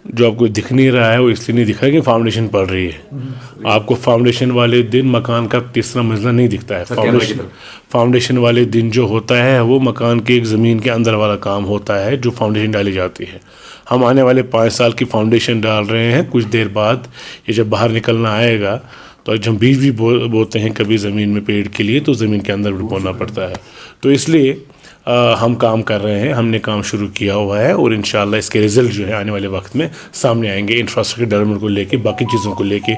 جو آپ کو دکھ نہیں رہا ہے وہ اس لیے نہیں دکھ رہا کہ فاؤنڈیشن پڑ رہی ہے. آپ کو فاؤنڈیشن والے دن مکان کا تیسرا منزلہ نہیں دکھتا ہے. فاؤنڈیشن والے دن جو ہوتا ہے وہ مکان کے ایک زمین کے اندر والا کام ہوتا ہے جو فاؤنڈیشن ڈالی جاتی ہے. ہم آنے والے 5 سال کی فاؤنڈیشن ڈال رہے ہیں. کچھ دیر بعد یہ جب باہر نکلنا آئے گا تو جب بیج بھی بوتے ہیں کبھی زمین میں پیڑ کے لیے تو زمین کے اندر بھی بونا پڑتا ہے. تو اس لیے ہم کام کر رہے ہیں, ہم نے کام شروع کیا ہوا ہے اور انشاءاللہ اس کے رزلٹ جو ہے آنے والے وقت میں سامنے آئیں گے. انفراسٹرکچر ڈیولپمنٹ کو لے کے, باقی چیزوں کو لے کے,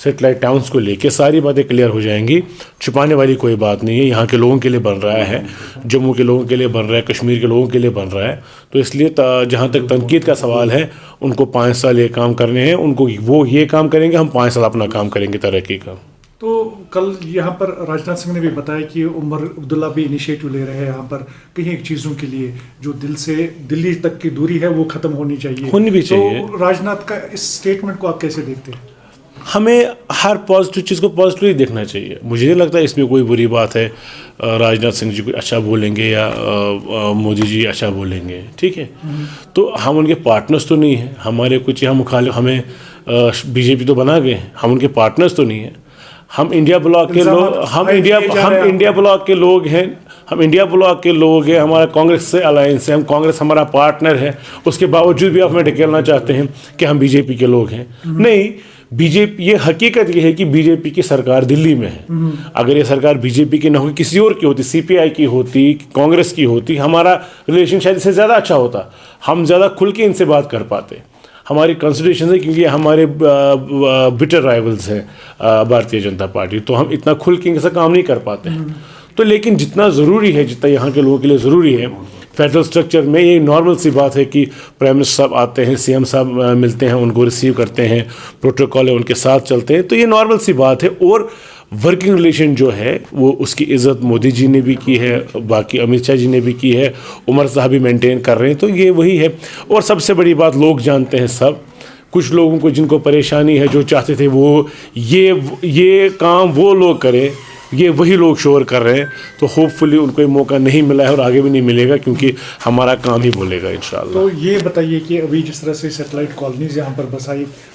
سیٹلائٹ ٹاؤنس کو لے کے ساری باتیں کلیئر ہو جائیں گی. چھپانے والی کوئی بات نہیں ہے. یہاں کے لوگوں کے لیے بن رہا ہے, جموں کے لوگوں کے لیے بن رہا ہے, کشمیر کے لوگوں کے لیے بن رہا ہے. تو اس لیے جہاں تک تنقید کا سوال ہے ان کو 5 سال یہ کام کرنے ہیں, ان کو وہ یہ کام کریں گے, ہم 5 سال اپنا کام کریں گے ترقی کا. تو کل یہاں پر راجناتھ سنگھ نے بھی بتایا کہ عمر عبداللہ بھی انیشیٹو لے رہے ہیں یہاں پر کہیں ایک چیزوں کے لیے جو دل سے دلی تک کی دوری ہے وہ ختم ہونی چاہیے. ہونی بھی چاہیے. تو راجناتھ کا اس سٹیٹمنٹ کو آپ کیسے دیکھتے ہیں؟ ہمیں ہر پازیٹیو چیز کو پازیٹیولی دیکھنا چاہیے. مجھے نہیں لگتا اس میں کوئی بری بات ہے. راجناتھ سنگھ جی کوئی اچھا بولیں گے یا مودی جی اچھا بولیں گے, ٹھیک ہے, تو ہم ان کے پارٹنرز تو نہیں ہیں. ہمارے کچھ یہاں مخالف ہمیں بی جے پی تو بنا گئے, ہم ان کے پارٹنرز تو نہیں ہیں. ہم انڈیا بلاک کے لوگ ہم انڈیا بلاک کے لوگ ہیں. ہم انڈیا بلاک کے لوگ ہیں. ہمارا کانگریس سے الائنس ہے, ہم کانگریس ہمارا پارٹنر ہے. اس کے باوجود بھی آپ ہمیں ڈھکیلنا چاہتے ہیں کہ ہم بی جے پی کے لوگ ہیں. نہیں, بی جے پی, یہ حقیقت یہ ہے کہ بی جے پی کی سرکار دلی میں ہے. اگر یہ سرکار بی جے پی کی نہ ہوتی, کسی اور کی ہوتی, سی پی آئی کی ہوتی, کانگریس کی ہوتی, ہمارا ریلیشن شاید اس سے زیادہ اچھا ہوتا. ہم زیادہ کھل کے ان سے بات کر پاتے. ہماری کنسیڈریشن ہے کیونکہ ہمارے بٹر رائیولز ہیں بھارتیہ جنتا پارٹی, تو ہم اتنا کھل کے ان سے کام نہیں کر پاتے ہیں. تو لیکن جتنا ضروری ہے, جتنا یہاں کے لوگوں کے لیے ضروری ہے, فیڈرل اسٹرکچر میں یہ نارمل سی بات ہے کہ پرائم منسٹر صاحب آتے ہیں, سی ایم صاحب ملتے ہیں, ان کو ریسیو کرتے ہیں, پروٹوکول ہے ان کے ساتھ چلتے ہیں. تو یہ نارمل سی بات ہے. اور ورکنگ ریلیشن جو ہے وہ اس کی عزت مودی جی نے بھی کی ہے, باقی امت شاہ جی نے بھی کی ہے, عمر صاحب بھی مینٹین کر رہے ہیں. تو یہ وہی ہے. اور سب سے بڑی بات لوگ جانتے ہیں سب, کچھ لوگوں کو جن کو پریشانی ہے, جو چاہتے تھے وہ یہ کام وہ لوگ کریں, یہ وہی لوگ شور کر رہے ہیں. تو ہوپ فلی ان کو یہ موقع نہیں ملا ہے اور آگے بھی نہیں ملے گا, کیونکہ ہمارا کام ہی بولے گا انشاءاللہ. تو یہ بتائیے کہ ابھی جس طرح سے سیٹلائٹ کالونیز یہاں پر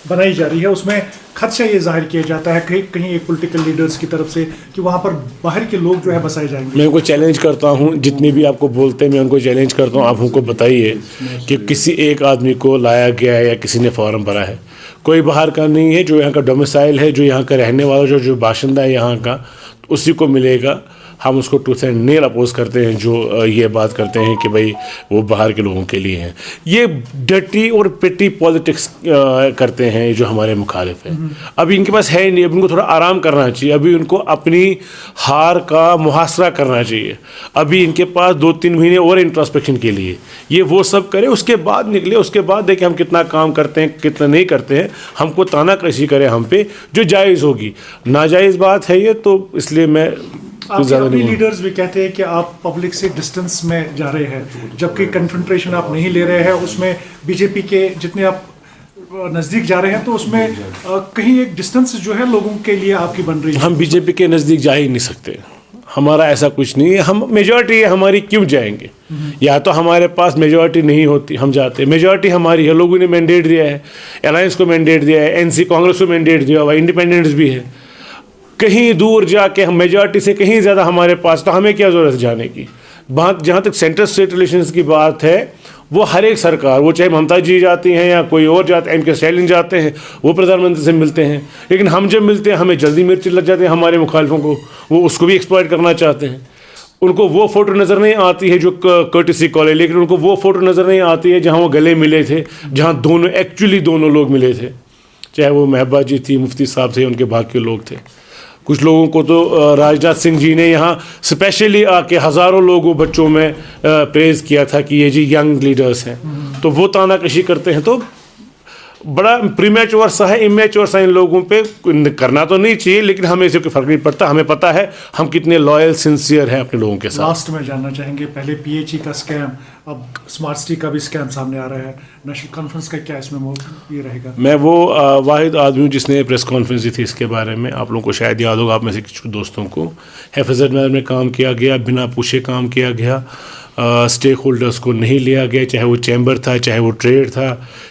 بنائی جا رہی ہے, اس میں خدشہ یہ ظاہر کیا جاتا ہے کہیں ایک پولیٹیکل لیڈرز کی طرف سے کہ وہاں پر باہر کے لوگ جو ہے بسائے جائیں گے. میں ان کو چیلنج کرتا ہوں, جتنی بھی آپ کو بولتے ہیں میں ان کو چیلنج کرتا ہوں, آپ ان کو بتائیے کہ کسی ایک آدمی کو لایا گیا ہے یا کسی نے فارم بھرا ہے, کوئی باہر کا نہیں ہے. جو یہاں کا ڈومیسائل ہے, جو یہاں کا رہنے والا, جو باشندہ ہے یہاں کا, اسی کو ملے گا. ہم اس کو ٹوتھ اینڈ نیل اپوز کرتے ہیں جو یہ بات کرتے ہیں کہ بھائی وہ باہر کے لوگوں کے لیے ہیں. یہ ڈرٹی اور پیٹی پالیٹکس کرتے ہیں جو ہمارے مخالف ہیں. ابھی ان کے پاس ہے نہیں, ابھی ان کو تھوڑا آرام کرنا چاہیے, ابھی ان کو اپنی ہار کا محاصرہ کرنا چاہیے. ابھی ان کے پاس 2-3 مہینے اور انٹراسپیکشن کے لیے, یہ وہ سب کرے, اس کے بعد نکلے, اس کے بعد دیکھیں ہم کتنا کام کرتے ہیں کتنا نہیں کرتے ہیں. ہم کو تانا کشی کرے ہم پہ جو جائز ہوگی. ناجائز بات ہے یہ, تو اس لیے میں آپ کے اپنی لیڈرز بھی کہتے ہیں کہ آپ پبلک سے ڈسٹنس میں جا رہے ہیں, جبکہ کنفرنٹریشن آپ نہیں لے رہے ہیں. اس میں بی جے پی کے جتنے آپ نزدیک جا رہے ہیں تو اس میں کہیں ایک ڈسٹنس جو ہے لوگوں کے لیے آپ کی بن رہی ہے. ہم بی جے پی کے نزدیک جا ہی نہیں سکتے, ہمارا ایسا کچھ نہیں ہے. ہم میجورٹی ہے ہماری, کیوں جائیں گے؟ یا تو ہمارے پاس میجورٹی نہیں ہوتی ہم جاتے, میجورٹی ہماری ہے, لوگوں نے مینڈیٹ دیا ہے, الائنس کو مینڈیٹ دیا ہے, این سی کانگریس کو مینڈیٹ دیا ہوا, انڈیپینڈنٹس بھی ہے. کہیں دور جا کے ہم میجورٹی سے کہیں زیادہ ہمارے پاس, تو ہمیں کیا ضرورت ہے جانے کی. جہاں تک سینٹرل اسٹیٹ ریلیشنز کی بات ہے, وہ ہر ایک سرکار, وہ چاہے ممتا جی جاتی ہیں یا کوئی اور جاتے ہیں, ایم کے اسٹالن جاتے ہیں, وہ پردھان منتری سے ملتے ہیں. لیکن ہم جب ملتے ہیں ہمیں جلدی مرچ لگ جاتے ہیں ہمارے مخالفوں کو, وہ اس کو بھی ایکسپلائٹ کرنا چاہتے ہیں. ان کو وہ فوٹو نظر نہیں آتی ہے جو کرٹسی کال ہے, لیکن ان کو وہ فوٹو نظر نہیں آتی ہے جہاں وہ گلے ملے تھے, جہاں دونوں لوگ ملے تھے, چاہے وہ محبوبہ جی تھی, مفتی صاحب تھے, ان کے باقی لوگ تھے. کچھ لوگوں کو تو راجناتھ سنگھ جی نے یہاں اسپیشلی آ کے ہزاروں لوگوں بچوں میں پریز کیا تھا کہ یہ جی ینگ لیڈرز ہیں, تو وہ تانا کشی کرتے ہیں. تو بڑا پریمیچور سا ہے, امیچور سا ان لوگوں پہ کرنا تو نہیں چاہیے, لیکن ہمیں اسے کوئی فرق نہیں پڑتا. ہمیں پتہ ہے ہم کتنے لائل سنسیئر ہیں اپنے لوگوں کے ساتھ. لاسٹ میں جاننا چاہیں گے, پہلے پی ایچ ای کا اسکیم, اب اسمارٹ سٹی کا بھی اسکیم سامنے آ رہا ہے, نیشنل کانفرنس کا کیا اس میں یہ رہے گا؟ میں وہ واحد آدمی ہوں جس نے پریس کانفرنس دی تھی اس کے بارے میں. آپ لوگوں کو شاید یاد ہوگا, آپ میں سے کچھ دوستوں کو. حفاظت میں کام کیا گیا, بنا پوچھے کام کیا گیا, اسٹیک ہولڈرس کو نہیں لیا گیا, چاہے وہ چیمبر تھا, چاہے وہ ٹریڈ تھا,